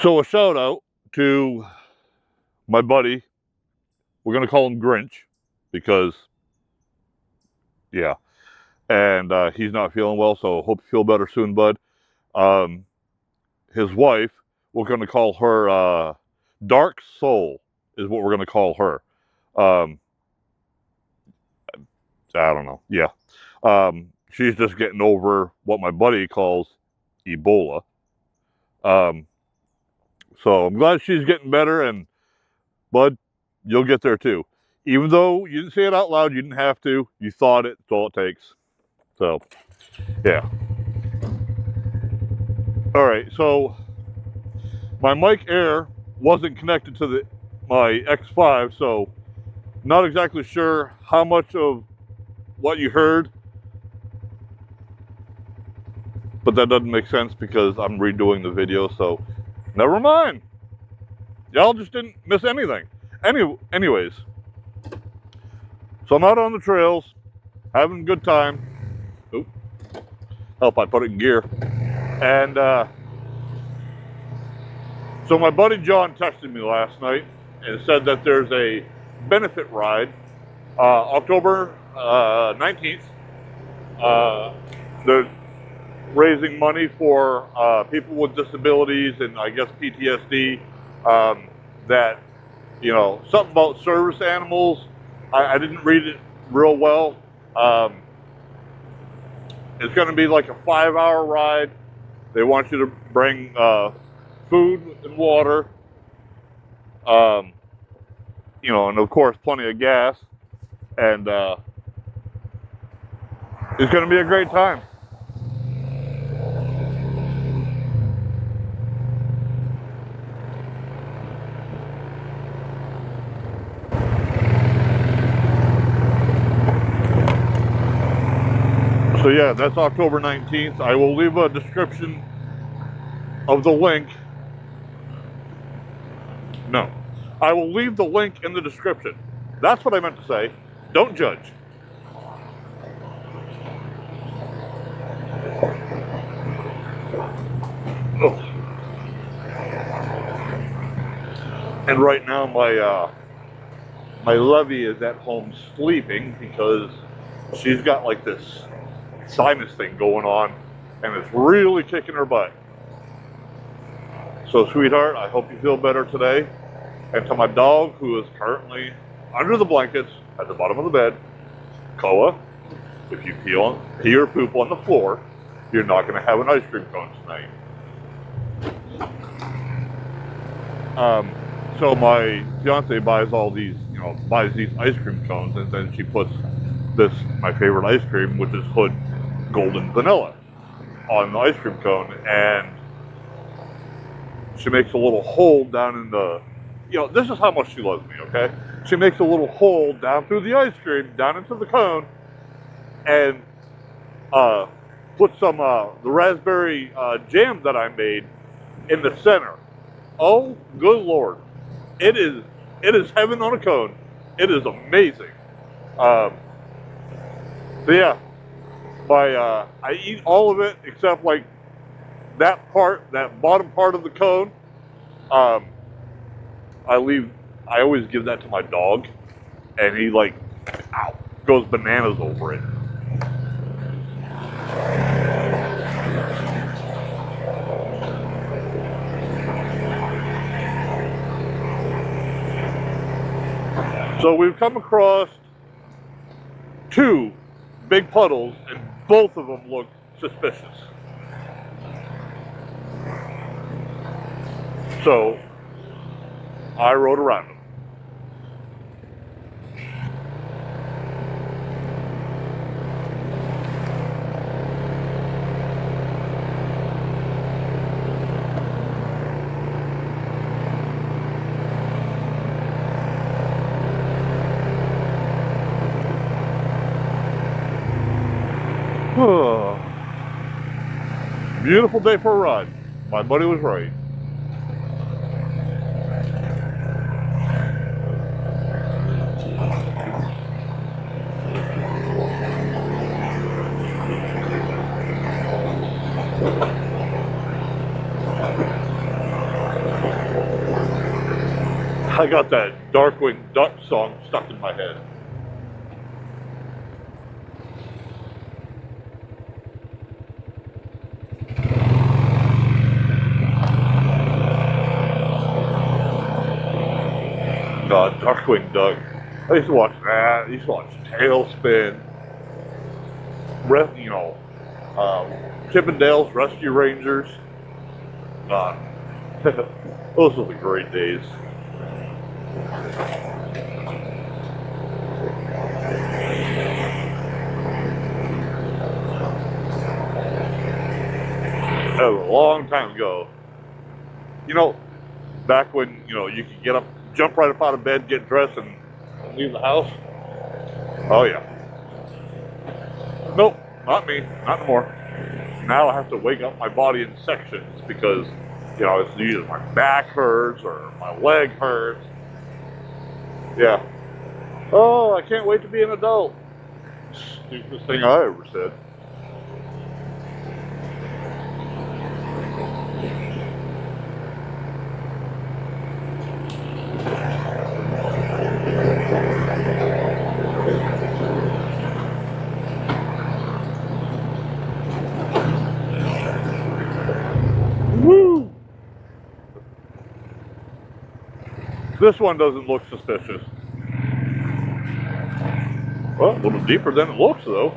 So a shout out to my buddy. We're going to call him Grinch because, yeah. And he's not feeling well, so hope you feel better soon, bud. His wife, we're going to call her Dark Soul, is what we're going to call her. I don't know. Yeah. She's just getting over what my buddy calls Ebola. So I'm glad she's getting better, and bud, you'll get there too. Even though you didn't say it out loud, you didn't have to. You thought it. That's all it takes. So, yeah. All right. So my mic Air wasn't connected to my X5, so not exactly sure how much of what you heard, but that doesn't make sense because I'm redoing the video. So, never mind. Y'all just didn't miss anything. Anyways, so I'm out on the trails, having a good time. Oop. Help, I put it in gear. And so my buddy John texted me last night and said that there's a benefit ride, October 19th. They're raising money for people with disabilities and I guess PTSD. That, you know, something about service animals. I didn't read it real well. It's going to be like a 5-hour ride. They want you to bring food and water, you know, and of course plenty of gas, and it's going to be a great time. So yeah, that's October 19th. I will leave a description of the link. No, I will leave the link in the description. That's what I meant to say. Don't judge. Oh. And right now my Levy is at home sleeping because she's got like this sinus thing going on and it's really kicking her butt. So sweetheart, I hope you feel better today. And to my dog, who is currently under the blankets at the bottom of the bed, Koa, if you pee or poop on the floor, you're not going to have an ice cream cone tonight. So my fiance buys all these, you know, buys these ice cream cones, and then she puts this, my favorite ice cream, which is Hood Golden Vanilla, on the ice cream cone, and she makes a little hole down in the, you know, this is how much she loves me, okay? She makes a little hole down through the ice cream, down into the cone, and put some the raspberry jam that I made in the center. Oh, good Lord. It is heaven on a cone. It is amazing. So yeah, I eat all of it except like that part, that bottom part of the cone. I always give that to my dog, and he like, ow, goes bananas over it. So we've come across 2 big puddles, and both of them look suspicious. So I rode around them. Beautiful day for a ride. My buddy was right. I got that Darkwing Duck song stuck in my head. Darkwing Duck. I used to watch that. I used to watch Tailspin. Chip and Dale's Rescue Rangers. God, those were the great days. That was a long time ago. Back when, you could get up, jump right up out of bed, get dressed, and leave the house. Oh, yeah. Nope, not me. Not anymore. Now I have to wake up my body in sections because, it's either my back hurts or my leg hurts. Yeah. Oh, I can't wait to be an adult. Stupidest thing I ever said. Woo! This one doesn't look suspicious. Well, a little deeper than it looks, though.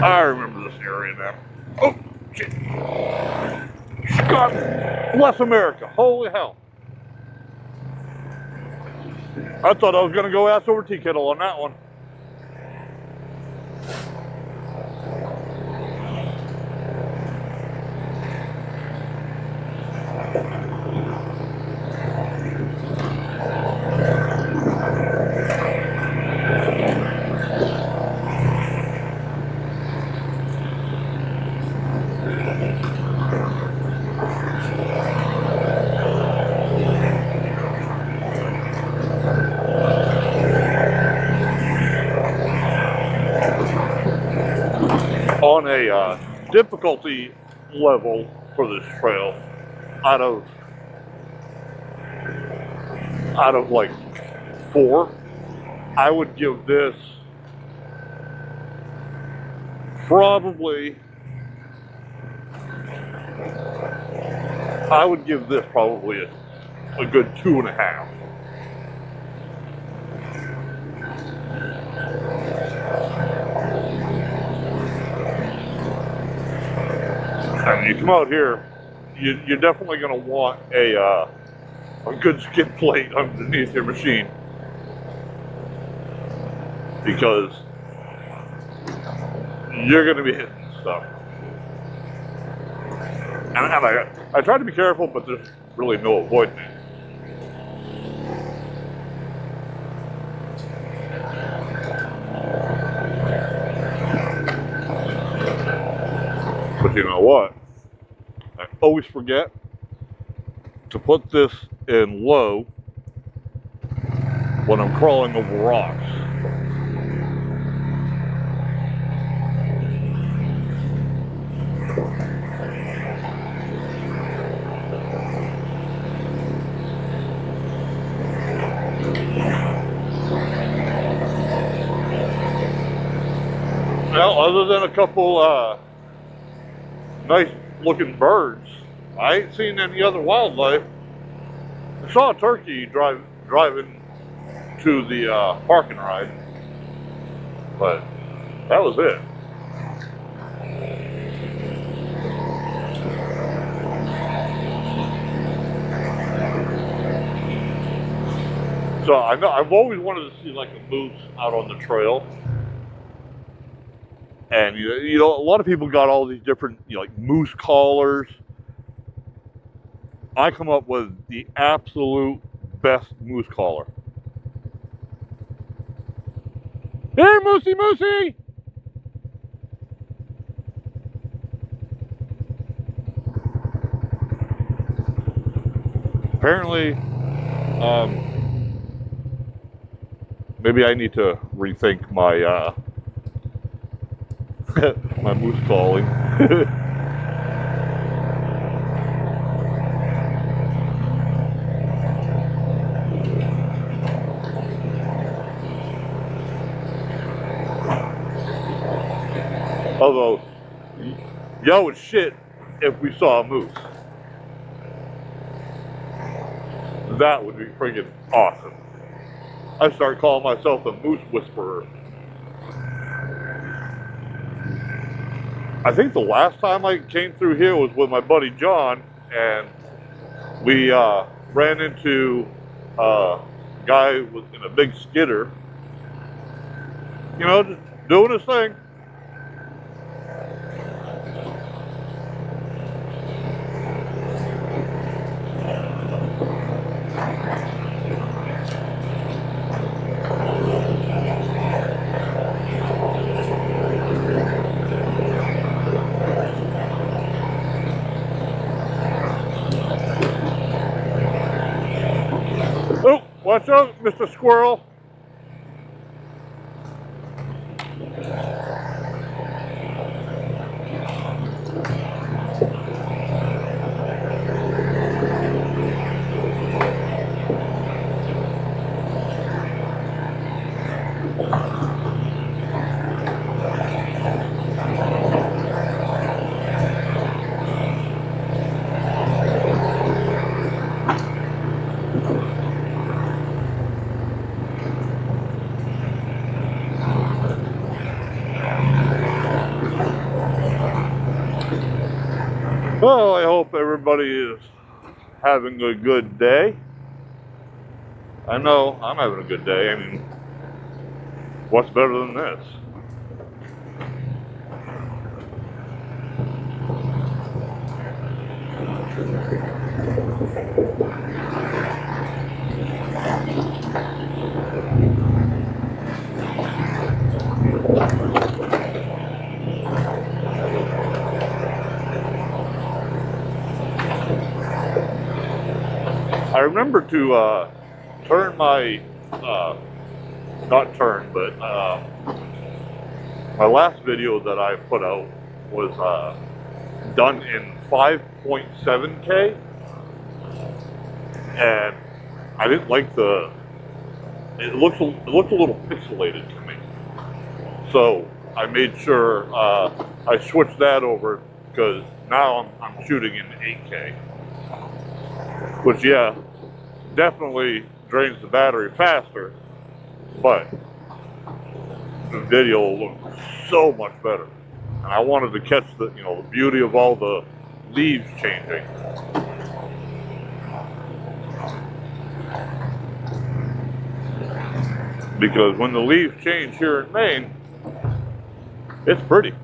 I remember this area now. Oh, shit. God bless America. Holy hell. I thought I was going to go ass over tea kettle on that one. On a difficulty level for this trail, out of like 4, I would give this probably a good 2.5. And you come out here, you're definitely going to want a good skid plate underneath your machine, because you're going to be hitting stuff. And I try to be careful, but there's really no avoiding it. But you know what? I always forget to put this in low when I'm crawling over rocks. Well, other than a couple nice looking birds, I ain't seen any other wildlife. I saw a turkey driving to the parking ride, but that was it. So I know I've always wanted to see like a moose out on the trail. And you know, a lot of people got all these different, you know, like moose collars. I come up with the absolute best moose collar. Hey, Moosey, Moosey! Apparently, maybe I need to rethink my my moose calling. Although, y'all would shit if we saw a moose. That would be freaking awesome. I start calling myself the moose whisperer. I think the last time I came through here was with my buddy John, and we ran into a guy in a big skidder, you know, just doing his thing. Oh, watch out, Mr. Squirrel. Well, I hope everybody is having a good day. I know I'm having a good day. I mean, what's better than this? I remember to turn my, not turn, but my last video that I put out was done in 5.7K, and I didn't like it looked a little pixelated to me. So I made sure I switched that over, because now I'm shooting in 8K. Which, yeah, definitely drains the battery faster, but the video looked so much better. And I wanted to catch the beauty of all the leaves changing. Because when the leaves change here in Maine, it's pretty.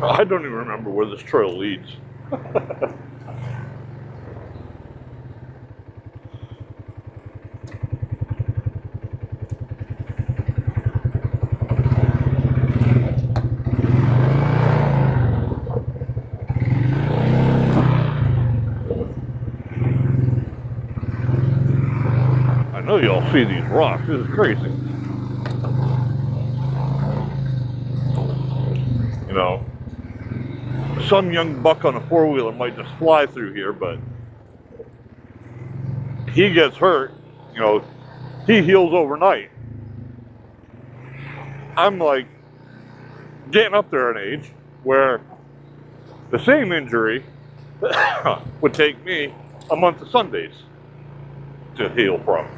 I don't even remember where this trail leads. I know y'all see these rocks. This is crazy. You know, some young buck on a four-wheeler might just fly through here, but he gets hurt, he heals overnight. I'm like getting up there in age where the same injury would take me a month of Sundays to heal from.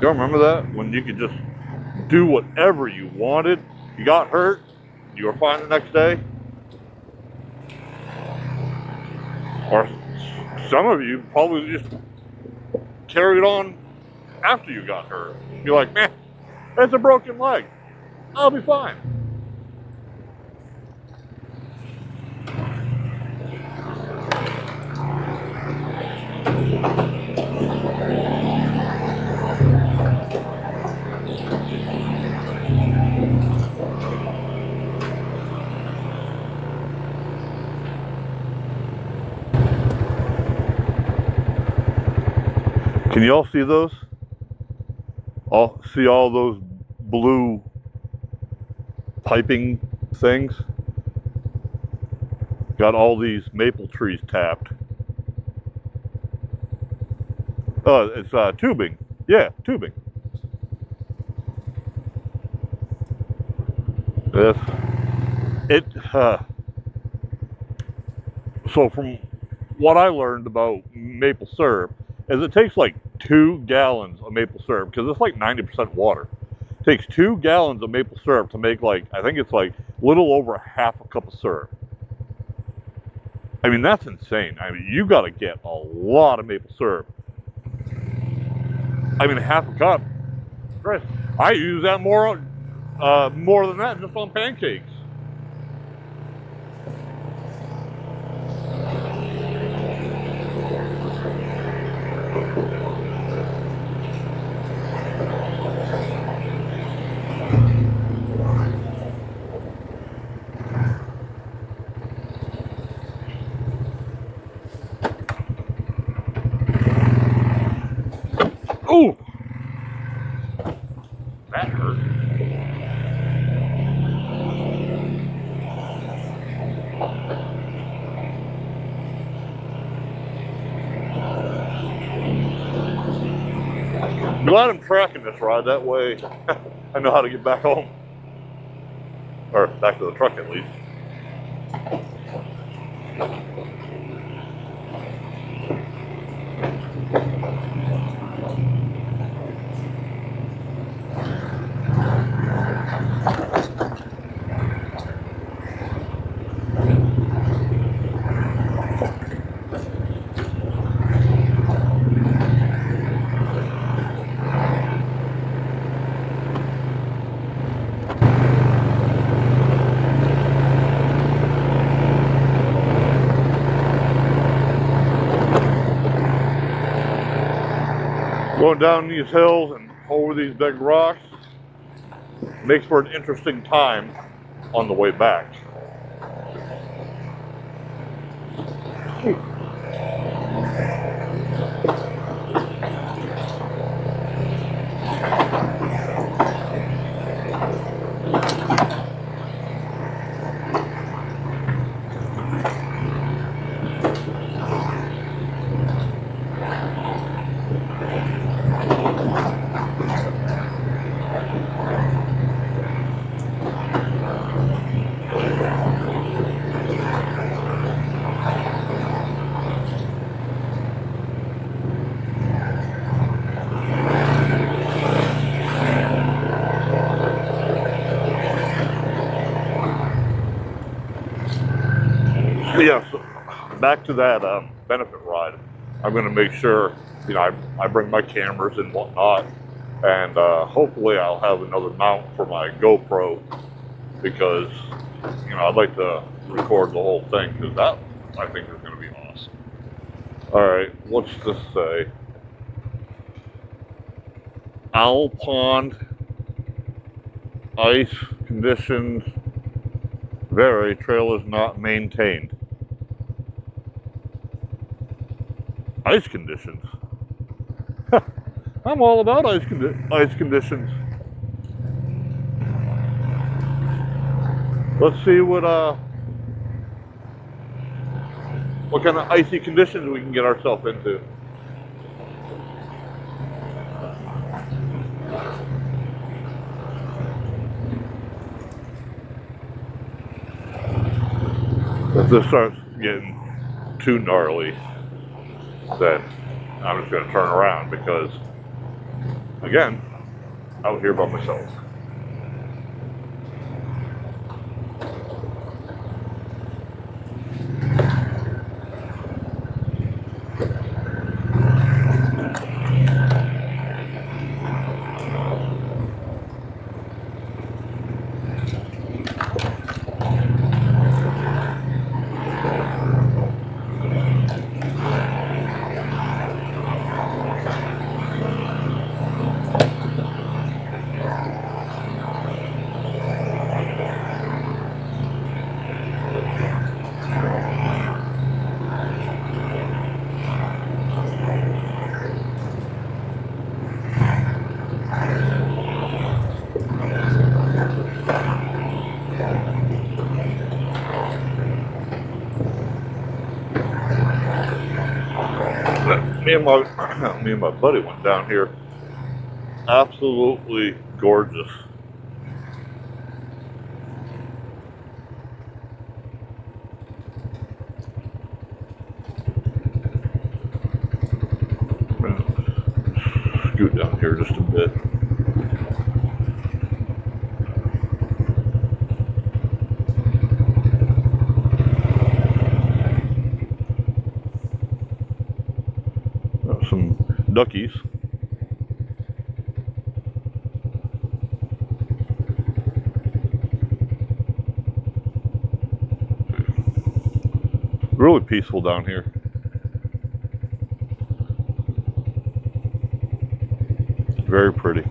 You remember that? When you could just do whatever you wanted. You got hurt, you were fine the next day. Or some of you probably just carried on after you got hurt. You're like, man, that's a broken leg. I'll be fine. Can you all see those? See all those blue piping things? Got all these maple trees tapped. Oh, it's tubing. Yeah, tubing. Yes. So from what I learned about maple syrup is it takes like 2 gallons of maple syrup, because it's like 90% water. It takes 2 gallons of maple syrup to make, like, I think it's like a little over half a cup of syrup. I mean, that's insane. I mean, you got to get a lot of maple syrup. I mean, half a cup. Christ, I use that more than that just on pancakes. Ooh! That hurt. I'm glad I'm tracking this ride, that way I know how to get back home. Or back to the truck at least. Going down these hills and over these big rocks makes for an interesting time on the way back. Yeah, so back to that benefit ride. I'm going to make sure, I bring my cameras and whatnot, and hopefully I'll have another mount for my GoPro, because, I'd like to record the whole thing, because that, I think, is going to be awesome. All right, what's this say? Owl Pond, ice conditions vary, trail is not maintained. Ice conditions. I'm all about ice conditions. Let's see what kind of icy conditions we can get ourselves into. If this starts getting too gnarly, then I'm just going to turn around, because Again, out here by myself. Me and my buddy went down here. Absolutely gorgeous. Scoot down here just a bit. Some duckies. Really peaceful down here. Very pretty.